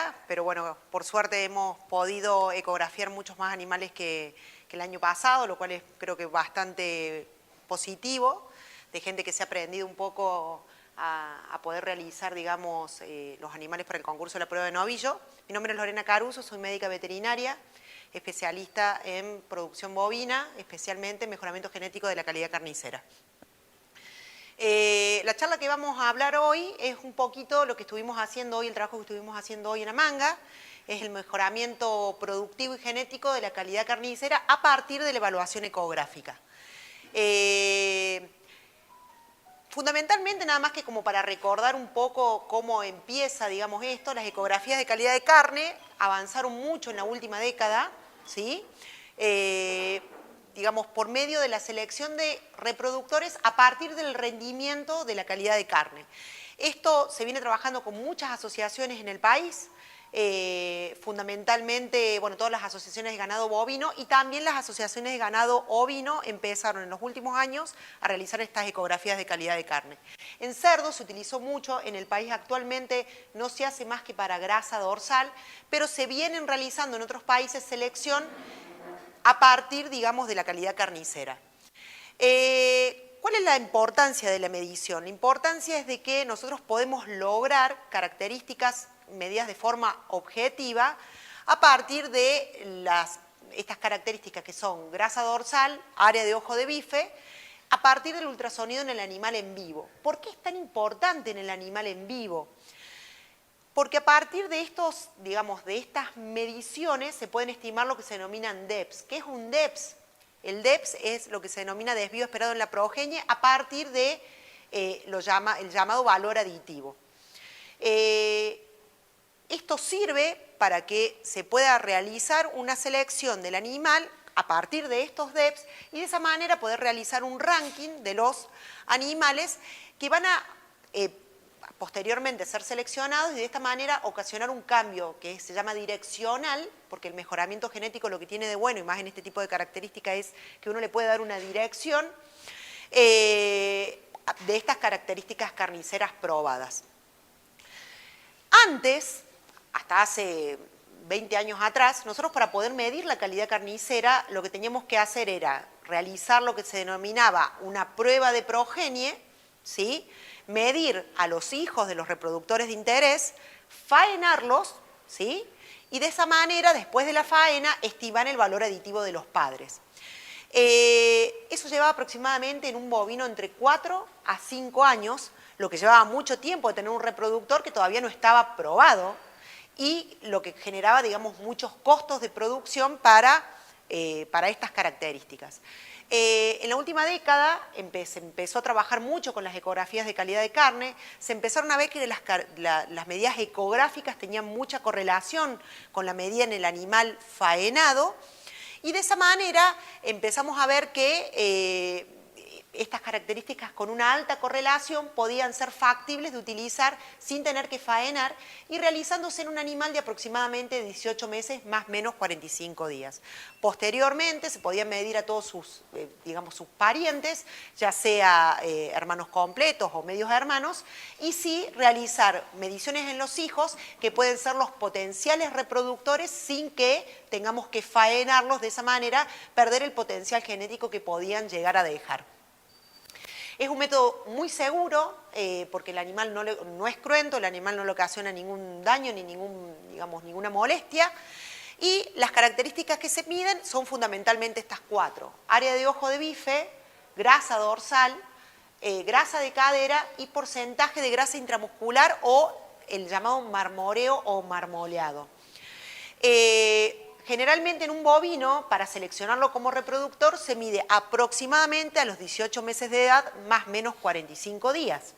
hora, pero bueno, por suerte hemos podido ecografiar muchos más animales que el año pasado, lo cual es creo que bastante positivo, de gente que se ha aprendido un poco a poder realizar, digamos, los animales para el concurso de la prueba de novillo. Mi nombre es Lorena Caruso, soy médica veterinaria, especialista en producción bovina, especialmente en mejoramiento genético de la calidad carnicera. La charla que vamos a hablar hoy es un poquito lo que estuvimos haciendo hoy, el trabajo que estuvimos haciendo hoy en Amanga, es el mejoramiento productivo y genético de la calidad carnicera a partir de la evaluación ecográfica. Fundamentalmente, nada más que como para recordar un poco cómo empieza, digamos, esto, las ecografías de calidad de carne avanzaron mucho en la última década, ¿sí? Digamos, por medio de la selección de reproductores a partir del rendimiento de la calidad de carne. Esto se viene trabajando con muchas asociaciones en el país, fundamentalmente, bueno, todas las asociaciones de ganado bovino y también las asociaciones de ganado ovino empezaron en los últimos años a realizar estas ecografías de calidad de carne. En cerdo se utilizó mucho, en el país actualmente no se hace más que para grasa dorsal, pero se vienen realizando en otros países selección a partir, digamos, de la calidad carnicera. ¿Cuál es la importancia de la medición? La importancia es de que nosotros podemos lograr características medidas de forma objetiva a partir de estas características que son grasa dorsal, área de ojo de bife, a partir del ultrasonido en el animal en vivo. ¿Por qué es tan importante en el animal en vivo? Porque a partir de estos, digamos, de estas mediciones se pueden estimar lo que se denominan DEPs. ¿Qué es un DEPs? El DEPs es lo que se denomina desvío esperado en la progenie a partir de el llamado valor aditivo. Esto sirve para que se pueda realizar una selección del animal a partir de estos DEPs y de esa manera poder realizar un ranking de los animales que van a posteriormente ser seleccionados y de esta manera ocasionar un cambio que se llama direccional, porque el mejoramiento genético lo que tiene de bueno y más en este tipo de características es que uno le puede dar una dirección de estas características carniceras probadas. Antes, hasta hace 20 años atrás, nosotros para poder medir la calidad carnicera lo que teníamos que hacer era realizar lo que se denominaba una prueba de progenie, ¿sí? Medir a los hijos de los reproductores de interés, faenarlos, ¿sí? Y de esa manera, después de la faena, estimar el valor aditivo de los padres. Eso llevaba aproximadamente en un bovino entre 4 a 5 años, lo que llevaba mucho tiempo de tener un reproductor que todavía no estaba probado y lo que generaba, digamos, muchos costos de producción para estas características. En la última década se empezó a trabajar mucho con las ecografías de calidad de carne, se empezaron a ver que las medidas ecográficas tenían mucha correlación con la medida en el animal faenado y de esa manera empezamos a ver que estas características con una alta correlación podían ser factibles de utilizar sin tener que faenar y realizándose en un animal de aproximadamente 18 meses más o menos 45 días. Posteriormente se podían medir a todos sus, digamos, sus parientes, ya sea hermanos completos o medios hermanos, y sí realizar mediciones en los hijos que pueden ser los potenciales reproductores sin que tengamos que faenarlos de esa manera, perder el potencial genético que podían llegar a dejar. Es un método muy seguro porque el animal no es cruento, el animal no le ocasiona ningún daño ni ninguna molestia. Y las características que se miden son fundamentalmente estas 4. Área de ojo de bife, grasa dorsal, grasa de cadera y porcentaje de grasa intramuscular o el llamado marmoreo o marmoleado. Generalmente en un bovino, para seleccionarlo como reproductor, se mide aproximadamente a los 18 meses de edad, más o menos 45 días.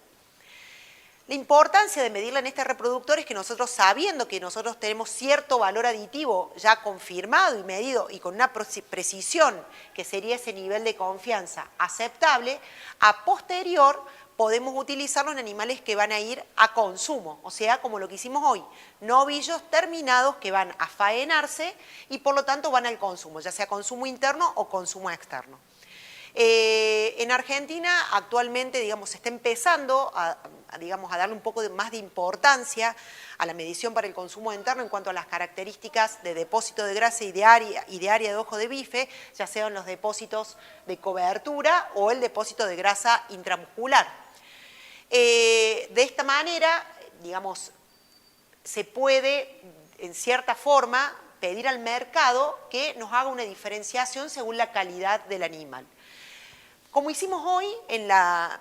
La importancia de medirla en este reproductor es que nosotros, sabiendo que nosotros tenemos cierto valor aditivo ya confirmado y medido y con una precisión que sería ese nivel de confianza aceptable, a posterior podemos utilizarlo en animales que van a ir a consumo, o sea, como lo que hicimos hoy, novillos terminados que van a faenarse y por lo tanto van al consumo, ya sea consumo interno o consumo externo. En Argentina actualmente, digamos, se está empezando digamos, a darle un poco más de importancia a la medición para el consumo interno en cuanto a las características de depósito de grasa y de área de ojo de bife, ya sean los depósitos de cobertura o el depósito de grasa intramuscular. De esta manera, digamos, se puede, en cierta forma, pedir al mercado que nos haga una diferenciación según la calidad del animal. Como hicimos hoy en la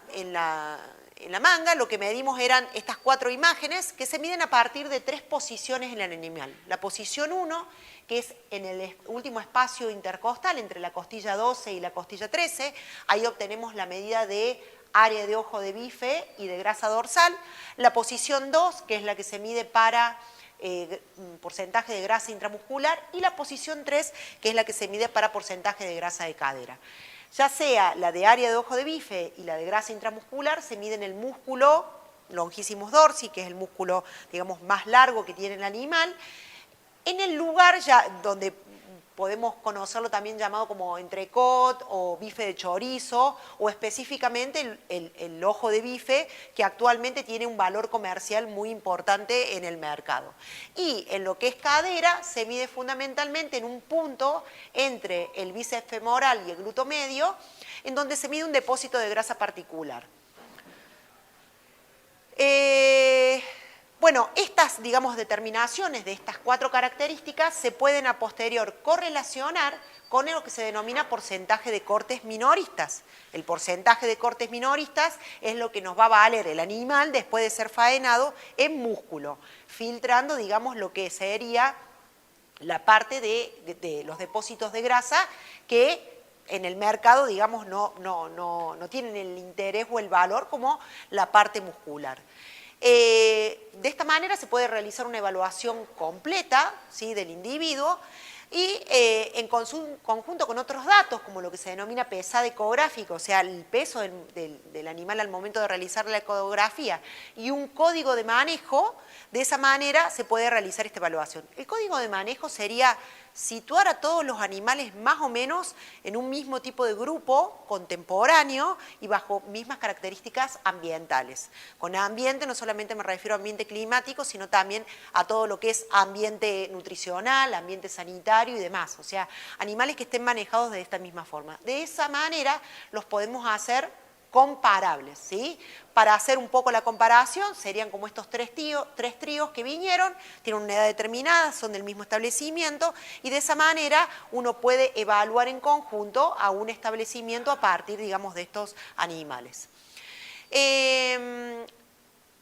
manga, lo que medimos eran estas 4 imágenes que se miden a partir de 3 posiciones en el animal. La posición 1, que es en el último espacio intercostal entre la costilla 12 y la costilla 13, ahí obtenemos la medida de área de ojo de bife y de grasa dorsal. La posición 2, que es la que se mide para porcentaje de grasa intramuscular, y la posición 3, que es la que se mide para porcentaje de grasa de cadera. Ya sea la de área de ojo de bife y la de grasa intramuscular, se mide en el músculo longissimus dorsi, que es el músculo, digamos, más largo que tiene el animal, en el lugar ya donde podemos conocerlo también llamado como entrecot o bife de chorizo, o específicamente el ojo de bife, que actualmente tiene un valor comercial muy importante en el mercado. Y en lo que es cadera, se mide fundamentalmente en un punto entre el bíceps femoral y el glúteo medio, en donde se mide un depósito de grasa particular. Bueno, estas, digamos, determinaciones de estas 4 características se pueden a posterior correlacionar con lo que se denomina porcentaje de cortes minoristas. El porcentaje de cortes minoristas es lo que nos va a valer el animal después de ser faenado en músculo, filtrando, digamos, lo que sería la parte de los depósitos de grasa que en el mercado, digamos, no tienen el interés o el valor como la parte muscular. De esta manera se puede realizar una evaluación completa, ¿sí?, del individuo y en conjunto con otros datos, como lo que se denomina pesado ecográfico, o sea, el peso del animal al momento de realizar la ecografía, y un código de manejo. De esa manera se puede realizar esta evaluación. El código de manejo sería situar a todos los animales más o menos en un mismo tipo de grupo contemporáneo y bajo mismas características ambientales. Con ambiente no solamente me refiero a ambiente climático, sino también a todo lo que es ambiente nutricional, ambiente sanitario y demás. O sea, animales que estén manejados de esta misma forma. De esa manera los podemos hacer comparables, ¿sí? Para hacer un poco la comparación, serían como estos tres tríos que vinieron, tienen una edad determinada, son del mismo establecimiento, y de esa manera uno puede evaluar en conjunto a un establecimiento a partir, digamos, de estos animales.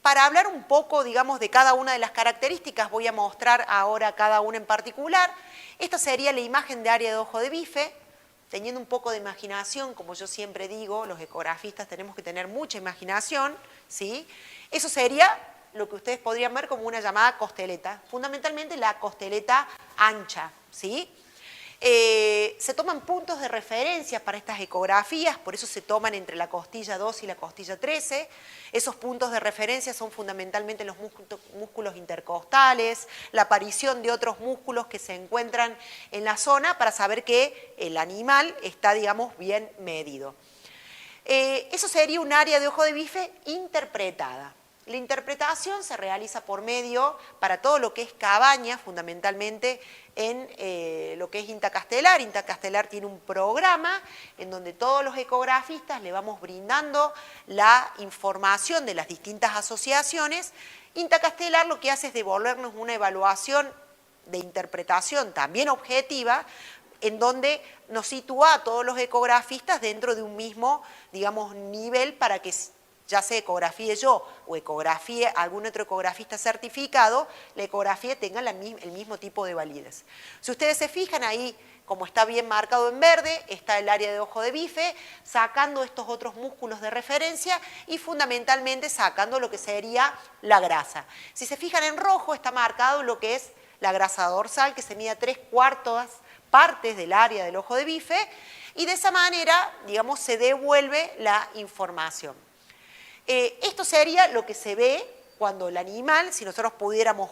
Para hablar un poco, digamos, de cada una de las características, voy a mostrar ahora cada una en particular. Esta sería la imagen de área de ojo de bife. Teniendo un poco de imaginación, como yo siempre digo, los ecografistas tenemos que tener mucha imaginación, ¿sí? Eso sería lo que ustedes podrían ver como una llamada costeleta, fundamentalmente la costeleta ancha, ¿sí? Se toman puntos de referencia para estas ecografías, por eso se toman entre la costilla 2 y la costilla 13. Esos puntos de referencia son fundamentalmente los músculos intercostales, la aparición de otros músculos que se encuentran en la zona para saber que el animal está, digamos, bien medido. Eso sería un área de ojo de bife interpretada. La interpretación se realiza por medio, para todo lo que es cabaña, fundamentalmente en lo que es INTA Castelar. INTA Castelar tiene un programa en donde todos los ecografistas le vamos brindando la información de las distintas asociaciones. INTA Castelar lo que hace es devolvernos una evaluación de interpretación también objetiva, en donde nos sitúa a todos los ecografistas dentro de un mismo, digamos, nivel para que, ya sea ecografíe yo o ecografíe algún otro ecografista certificado, la ecografía tenga el mismo tipo de validez. Si ustedes se fijan ahí, como está bien marcado en verde, está el área de ojo de bife, sacando estos otros músculos de referencia y fundamentalmente sacando lo que sería la grasa. Si se fijan en rojo, está marcado lo que es la grasa dorsal, que se mide a 3/4 partes del área del ojo de bife, y de esa manera, digamos, se devuelve la información. Esto sería lo que se ve cuando el animal, si nosotros pudiéramos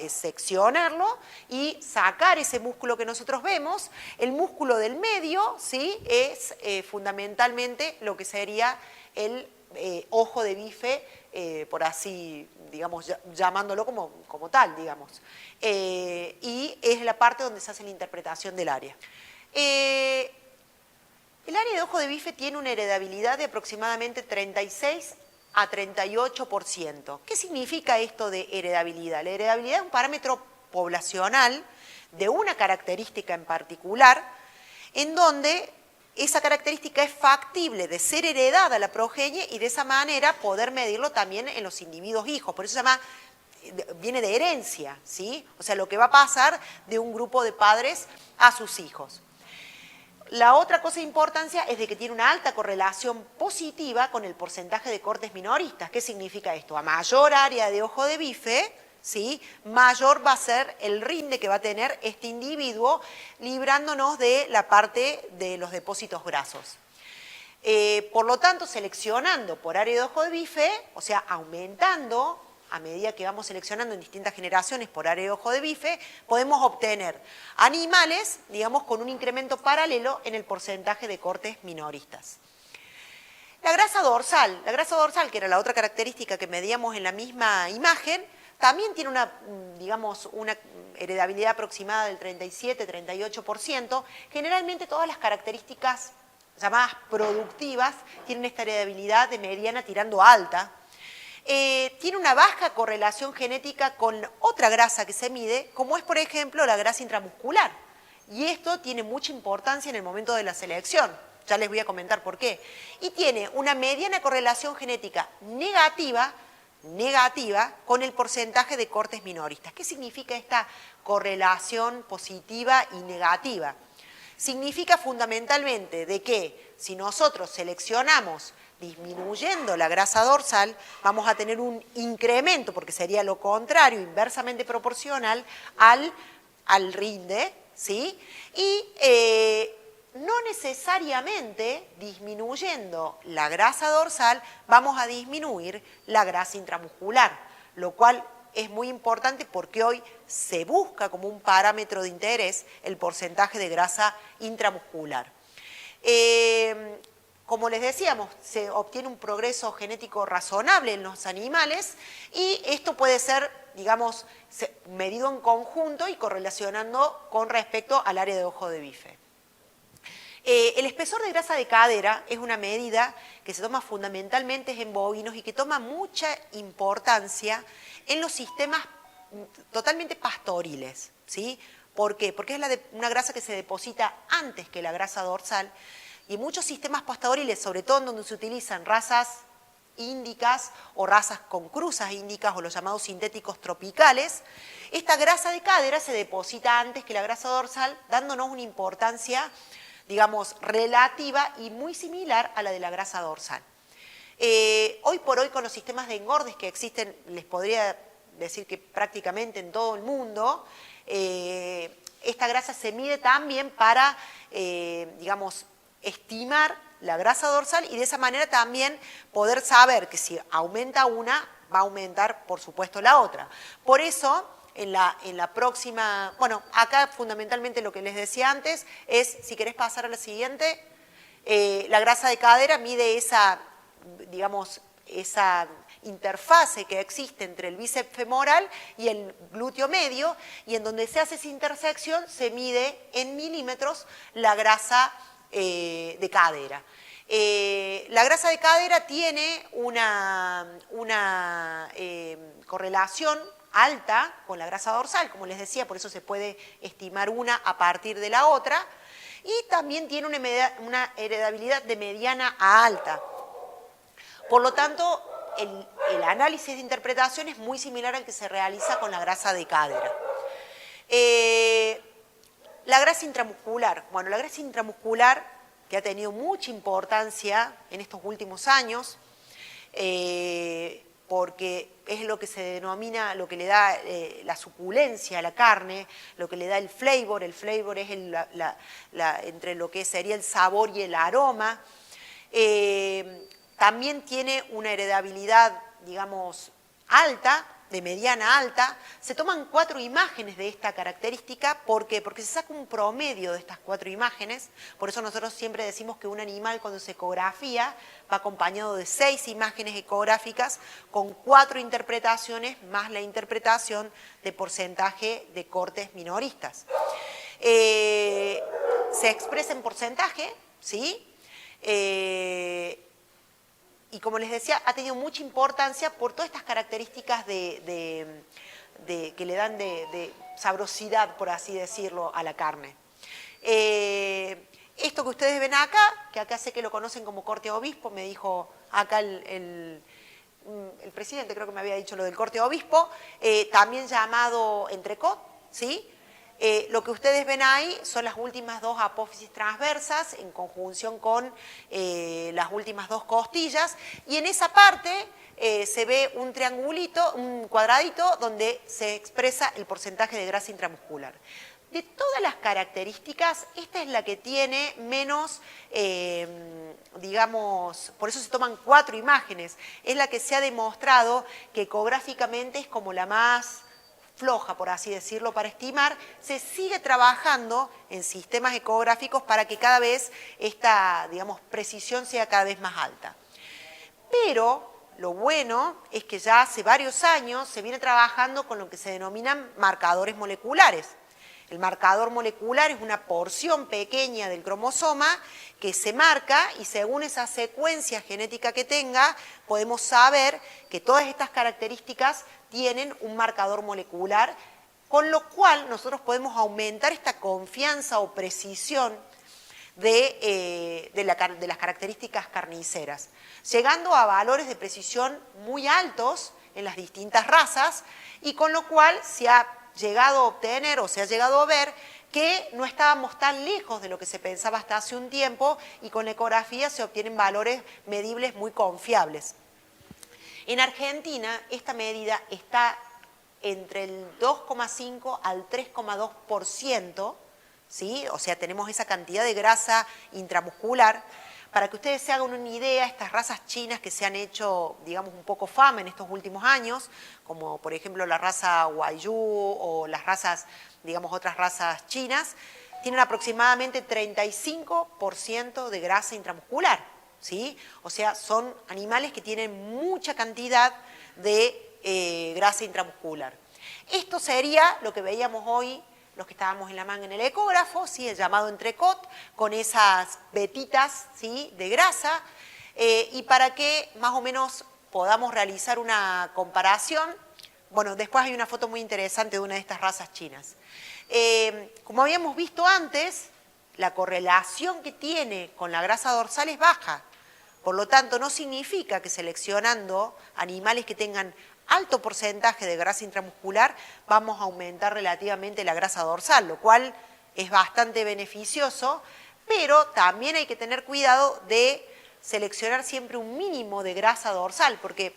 seccionarlo y sacar ese músculo que nosotros vemos. El músculo del medio, ¿sí?, es fundamentalmente lo que sería el ojo de bife, por así, digamos, llamándolo como tal, digamos. Y es la parte donde se hace la interpretación del área. El área de ojo de bife tiene una heredabilidad de aproximadamente 36 a 38%. ¿Qué significa esto de heredabilidad? La heredabilidad es un parámetro poblacional de una característica en particular, en donde esa característica es factible de ser heredada a la progenie y de esa manera poder medirlo también en los individuos hijos. Por eso se llama, viene de herencia, ¿sí? O sea, lo que va a pasar de un grupo de padres a sus hijos. La otra cosa de importancia es de que tiene una alta correlación positiva con el porcentaje de cortes minoristas. ¿Qué significa esto? A mayor área de ojo de bife, ¿sí?, mayor va a ser el rinde que va a tener este individuo, librándonos de la parte de los depósitos grasos. Por lo tanto, seleccionando por área de ojo de bife, o sea, aumentando a medida que vamos seleccionando en distintas generaciones por área de ojo de bife, podemos obtener animales, digamos, con un incremento paralelo en el porcentaje de cortes minoristas. La grasa dorsal, que era la otra característica que medíamos en la misma imagen, también tiene una, digamos, una heredabilidad aproximada del 37-38%. Generalmente todas las características llamadas productivas tienen esta heredabilidad de mediana tirando alta. Tiene una baja correlación genética con otra grasa que se mide, como es, por ejemplo, la grasa intramuscular. Y esto tiene mucha importancia en el momento de la selección. Ya les voy a comentar por qué. Y tiene una mediana correlación genética negativa con el porcentaje de cortes minoristas. ¿Qué significa esta correlación positiva y negativa? Significa fundamentalmente de que si nosotros seleccionamos disminuyendo la grasa dorsal, vamos a tener un incremento, porque sería lo contrario, inversamente proporcional al rinde, ¿sí? Y no necesariamente disminuyendo la grasa dorsal vamos a disminuir la grasa intramuscular, lo cual es muy importante porque hoy se busca como un parámetro de interés el porcentaje de grasa intramuscular. Como les decíamos, se obtiene un progreso genético razonable en los animales y esto puede ser, digamos, medido en conjunto y correlacionando con respecto al área de ojo de bife. El espesor de grasa de cadera es una medida que se toma fundamentalmente en bovinos y que toma mucha importancia en los sistemas totalmente pastoriles, ¿sí? ¿Por qué? Porque es una grasa que se deposita antes que la grasa dorsal. Y muchos sistemas pastoriles, sobre todo en donde se utilizan razas índicas o razas con cruzas índicas o los llamados sintéticos tropicales, esta grasa de cadera se deposita antes que la grasa dorsal, dándonos una importancia, digamos, relativa y muy similar a la de la grasa dorsal. Hoy por hoy, con los sistemas de engordes que existen, les podría decir que prácticamente en todo el mundo, esta grasa se mide también para, digamos, estimar la grasa dorsal y de esa manera también poder saber que si aumenta una, va a aumentar, por supuesto, la otra. Por eso, en la próxima, bueno, acá fundamentalmente lo que les decía antes es, si querés pasar a la siguiente, la grasa de cadera mide esa, digamos, esa interfase que existe entre el bíceps femoral y el glúteo medio, y en donde se hace esa intersección se mide en milímetros la grasa de cadera. La grasa de cadera tiene una correlación alta con la grasa dorsal, como les decía, por eso se puede estimar una a partir de la otra, y también tiene una heredabilidad de mediana a alta. Por lo tanto, el análisis de interpretación es muy similar al que se realiza con la grasa de cadera. La grasa intramuscular. Bueno, la grasa intramuscular, que ha tenido mucha importancia en estos últimos años, porque es lo que se denomina, lo que le da la suculencia a la carne, lo que le da el flavor. El flavor es entre lo que sería el sabor y el aroma. También tiene una heredabilidad, digamos, alta, de mediana a alta, se toman 4 imágenes de esta característica. ¿Por qué? Porque se saca un promedio de estas 4 imágenes. Por eso nosotros siempre decimos que un animal cuando se ecografía va acompañado de 6 imágenes ecográficas con 4 interpretaciones más la interpretación de porcentaje de cortes minoristas. Se expresa en porcentaje, ¿sí? Y como les decía, ha tenido mucha importancia por todas estas características que le dan de sabrosidad, por así decirlo, a la carne. Esto que ustedes ven acá, que acá sé que lo conocen como corte obispo, me dijo acá el presidente, creo que me había dicho lo del corte obispo, también llamado entrecot, ¿sí? Lo que ustedes ven ahí son las últimas 2 apófisis transversas en conjunción con las últimas 2 costillas, y en esa parte se ve un triangulito, un cuadradito donde se expresa el porcentaje de grasa intramuscular. De todas las características, esta es la que tiene menos, digamos, por eso se toman 4 imágenes, es la que se ha demostrado que ecográficamente es como la más floja, por así decirlo, para estimar. Se sigue trabajando en sistemas ecográficos para que cada vez esta, digamos, precisión sea cada vez más alta. Pero lo bueno es que ya hace varios años se viene trabajando con lo que se denominan marcadores moleculares. El marcador molecular es una porción pequeña del cromosoma que se marca, y según esa secuencia genética que tenga, podemos saber que todas estas características tienen un marcador molecular, con lo cual nosotros podemos aumentar esta confianza o precisión de las características carniceras, llegando a valores de precisión muy altos en las distintas razas, y con lo cual se ha llegado a obtener o se ha llegado a ver que no estábamos tan lejos de lo que se pensaba hasta hace un tiempo, y con la ecografía se obtienen valores medibles muy confiables. En Argentina esta medida está entre el 2,5 al 3,2%, ¿sí? O sea, tenemos esa cantidad de grasa intramuscular. Para que ustedes se hagan una idea, estas razas chinas que se han hecho, digamos, un poco fama en estos últimos años, como por ejemplo la raza Wagyu o las razas, digamos, otras razas chinas, tienen aproximadamente 35% de grasa intramuscular, ¿sí? O sea, son animales que tienen mucha cantidad de grasa intramuscular. Esto sería lo que veíamos hoy, los que estábamos en la manga en el ecógrafo, ¿sí? El llamado entrecot, con esas vetitas, ¿sí? De grasa, y para que más o menos podamos realizar una comparación. Bueno, después hay una foto muy interesante de una de estas razas chinas. Como habíamos visto antes, la correlación que tiene con la grasa dorsal es baja. Por lo tanto, no significa que seleccionando animales que tengan alto porcentaje de grasa intramuscular vamos a aumentar relativamente la grasa dorsal, lo cual es bastante beneficioso, pero también hay que tener cuidado de seleccionar siempre un mínimo de grasa dorsal, porque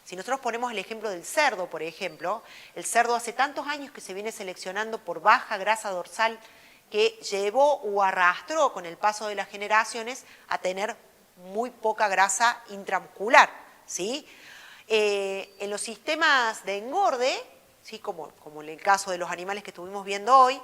si nosotros ponemos el ejemplo del cerdo, por ejemplo, el cerdo hace tantos años que se viene seleccionando por baja grasa dorsal que llevó o arrastró con el paso de las generaciones a tener muy poca grasa intramuscular, ¿sí? En los sistemas de engorde, ¿sí? como en el caso de los animales que estuvimos viendo hoy,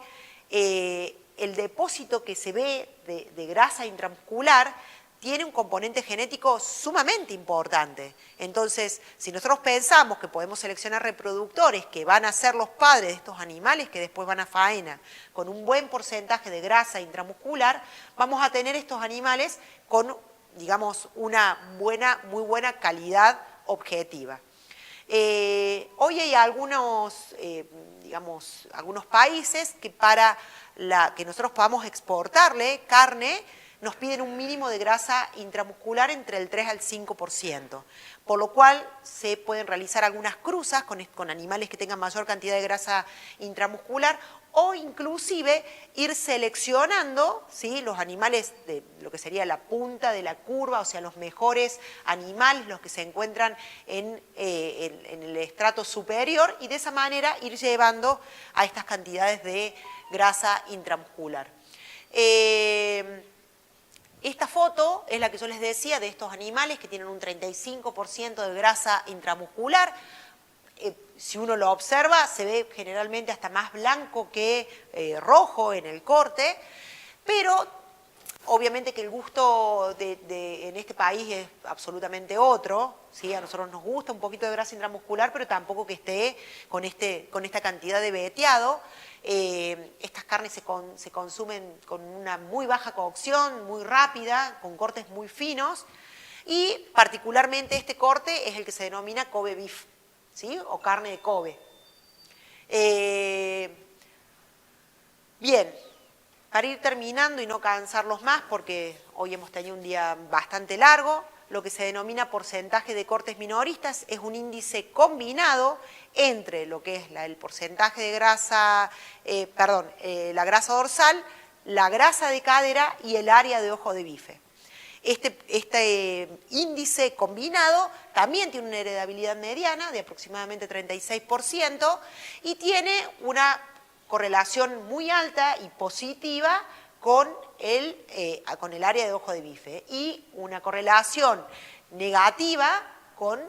el depósito que se ve de grasa intramuscular tiene un componente genético sumamente importante. Entonces, si nosotros pensamos que podemos seleccionar reproductores que van a ser los padres de estos animales que después van a faena con un buen porcentaje de grasa intramuscular, vamos a tener estos animales con, digamos, una muy buena calidad objetiva. Hoy hay algunos, digamos, algunos países que para que nosotros podamos exportarle carne nos piden un mínimo de grasa intramuscular entre el 3 al 5%, por lo cual se pueden realizar algunas cruzas con animales que tengan mayor cantidad de grasa intramuscular, o inclusive ir seleccionando, ¿sí? Los animales de lo que sería la punta de la curva, o sea, los mejores animales, los que se encuentran en el estrato superior, y de esa manera ir llevando a estas cantidades de grasa intramuscular. Esta foto es la que yo les decía de estos animales que tienen un 35% de grasa intramuscular. si uno lo observa, se ve generalmente hasta más blanco que rojo en el corte, pero obviamente que el gusto en este país es absolutamente otro, ¿sí? A nosotros nos gusta un poquito de grasa intramuscular, pero tampoco que esté con esta cantidad de veteado. Estas carnes se consumen con una muy baja cocción, muy rápida, con cortes muy finos, y particularmente este corte es el que se denomina Kobe beef, ¿sí? O carne de Kobe. Bien, para ir terminando y no cansarlos más, porque hoy hemos tenido un día bastante largo, lo que se denomina porcentaje de cortes minoristas es un índice combinado entre lo que es el porcentaje de grasa, la grasa dorsal, la grasa de cadera y el área de ojo de bife. Este índice combinado también tiene una heredabilidad mediana de aproximadamente 36% y tiene una correlación muy alta y positiva con el área de ojo de bife y una correlación negativa con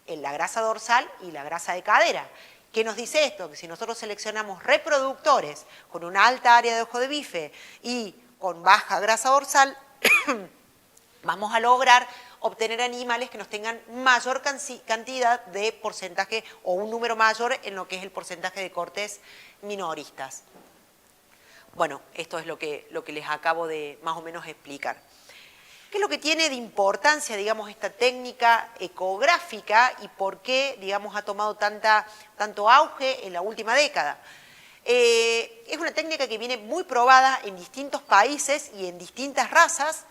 la grasa dorsal y la grasa de cadera. ¿Qué nos dice esto? Que si nosotros seleccionamos reproductores con una alta área de ojo de bife y con baja grasa dorsal, vamos a lograr obtener animales que nos tengan mayor cantidad de porcentaje o un número mayor en lo que es el porcentaje de cortes minoristas. Bueno, esto es lo que les acabo de más o menos explicar. ¿Qué es lo que tiene de importancia, digamos, esta técnica ecográfica y por qué, digamos, ha tomado tanto auge en la última década? Es una técnica que viene muy probada en distintos países y en distintas razas.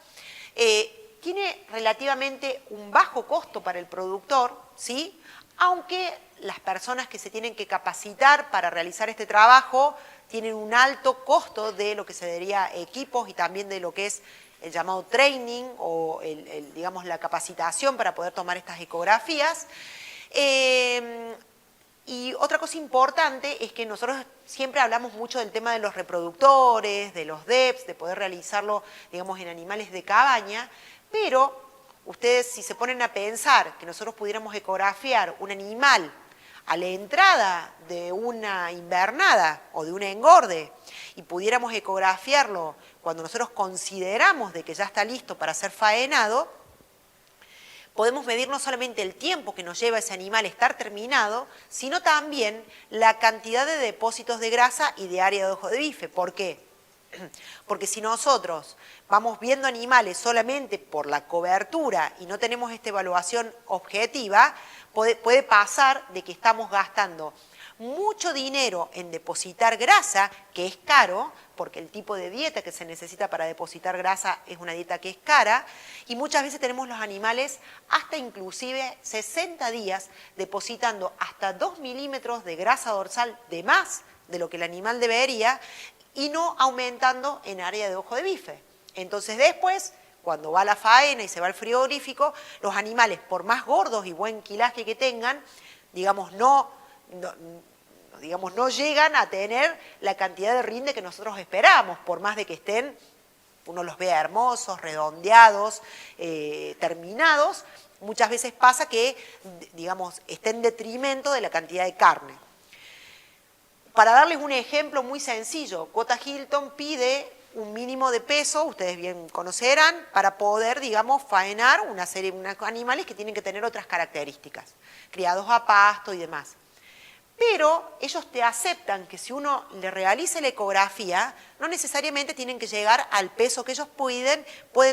Tiene relativamente un bajo costo para el productor, ¿sí? Aunque las personas que se tienen que capacitar para realizar este trabajo tienen un alto costo de lo que se diría equipos y también de lo que es el llamado training o digamos, la capacitación para poder tomar estas ecografías. Y otra cosa importante es que nosotros siempre hablamos mucho del tema de los reproductores, de los DEPs, de poder realizarlo, digamos, en animales de cabaña, pero ustedes si se ponen a pensar que nosotros pudiéramos ecografiar un animal a la entrada de una invernada o de un engorde y pudiéramos ecografiarlo cuando nosotros consideramos de que ya está listo para ser faenado, podemos medir no solamente el tiempo que nos lleva ese animal a estar terminado, sino también la cantidad de depósitos de grasa y de área de ojo de bife. ¿Por qué? Porque si nosotros vamos viendo animales solamente por la cobertura y no tenemos esta evaluación objetiva, puede pasar de que estamos gastando mucho dinero en depositar grasa, que es caro, porque el tipo de dieta que se necesita para depositar grasa es una dieta que es cara, y muchas veces tenemos los animales hasta inclusive 60 días depositando hasta 2 milímetros de grasa dorsal de más de lo que el animal debería y no aumentando en área de ojo de bife. Entonces después, cuando va la faena y se va al frigorífico, los animales, por más gordos y buen quilaje que tengan, digamos, no llegan a tener la cantidad de rinde que nosotros esperamos, por más de que estén, uno los vea hermosos, redondeados, terminados, muchas veces pasa que, digamos, esté en detrimento de la cantidad de carne. Para darles un ejemplo muy sencillo, Cuota Hilton pide un mínimo de peso, ustedes bien conocerán, para poder, digamos, faenar una serie de animales que tienen que tener otras características, criados a pasto y demás. Pero ellos te aceptan que si uno le realiza la ecografía, no necesariamente tienen que llegar al peso que ellos pueden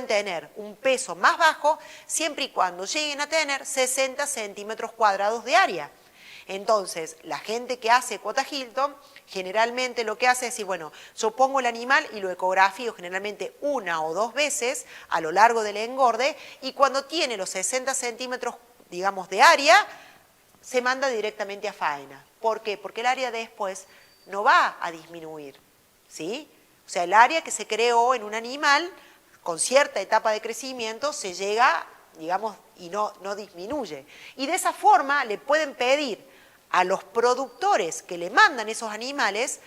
tener un peso más bajo siempre y cuando lleguen a tener 60 centímetros cuadrados de área. Entonces, la gente que hace Cuota Hilton, generalmente lo que hace es decir, bueno, yo pongo el animal y lo ecografío generalmente 1 o 2 veces a lo largo del engorde y cuando tiene los 60 centímetros, digamos, de área, se manda directamente a faena. ¿Por qué? Porque el área después no va a disminuir, ¿sí? O sea, el área que se creó en un animal, con cierta etapa de crecimiento, se llega, digamos, y no disminuye. Y de esa forma le pueden pedir a los productores que le mandan esos animales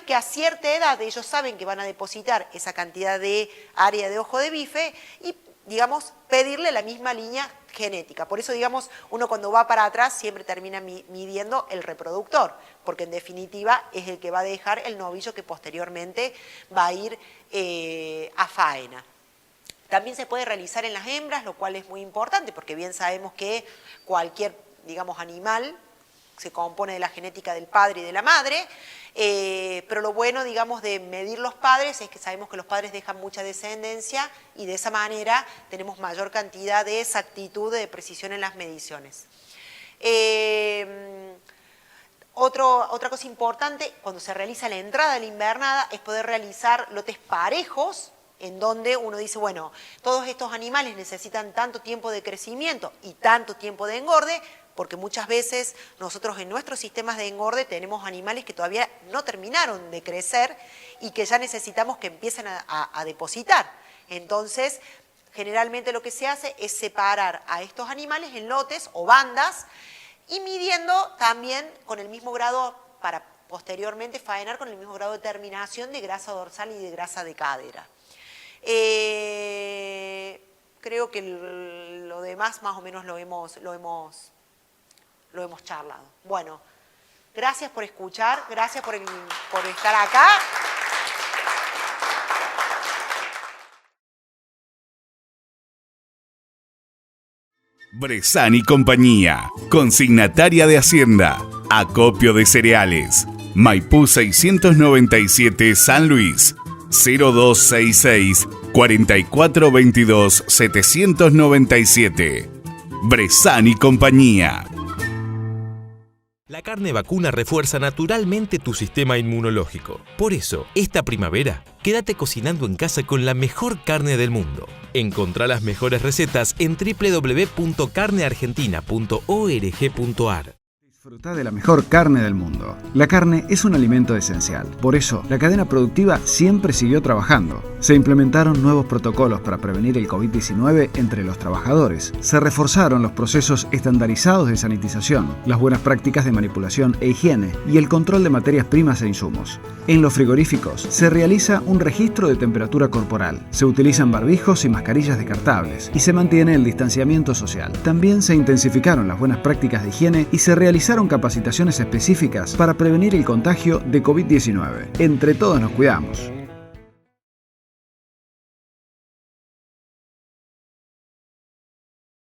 que a cierta edad ellos saben que van a depositar esa cantidad de área de ojo de bife y digamos, pedirle la misma línea genética. Por eso, digamos, uno cuando va para atrás siempre termina midiendo el reproductor, porque en definitiva es el que va a dejar el novillo que posteriormente va a ir a faena. También se puede realizar en las hembras, lo cual es muy importante, porque bien sabemos que cualquier, digamos, animal se compone de la genética del padre y de la madre, pero lo bueno, digamos, de medir los padres es que sabemos que los padres dejan mucha descendencia y de esa manera tenemos mayor cantidad de exactitud, de precisión en las mediciones. Otra cosa importante, cuando se realiza la entrada de la invernada, es poder realizar lotes parejos, en donde uno dice, bueno, todos estos animales necesitan tanto tiempo de crecimiento y tanto tiempo de engorde, porque muchas veces nosotros en nuestros sistemas de engorde tenemos animales que todavía no terminaron de crecer y que ya necesitamos que empiecen a depositar. Entonces, generalmente lo que se hace es separar a estos animales en lotes o bandas y midiendo también con el mismo grado, para posteriormente faenar con el mismo grado de terminación de grasa dorsal y de grasa de cadera. Creo que lo demás más o menos lo hemos charlado. Bueno, gracias por escuchar, gracias por estar acá. Bressan y compañía, consignataria de Hacienda, acopio de cereales, Maipú 697 San Luis, 0266 4422 797. Bressan y compañía. La carne vacuna refuerza naturalmente tu sistema inmunológico. Por eso, esta primavera, quédate cocinando en casa con la mejor carne del mundo. Encontrá las mejores recetas en www.carneargentina.org.ar. Disfruta de la mejor carne del mundo. La carne es un alimento esencial. Por eso, la cadena productiva siempre siguió trabajando. Se implementaron nuevos protocolos para prevenir el COVID-19 entre los trabajadores. Se reforzaron los procesos estandarizados de sanitización, las buenas prácticas de manipulación e higiene y el control de materias primas e insumos. En los frigoríficos se realiza un registro de temperatura corporal. Se utilizan barbijos y mascarillas descartables y se mantiene el distanciamiento social. También se intensificaron las buenas prácticas de higiene y se realizaron capacitaciones específicas para prevenir el contagio de COVID-19. Entre todos nos cuidamos.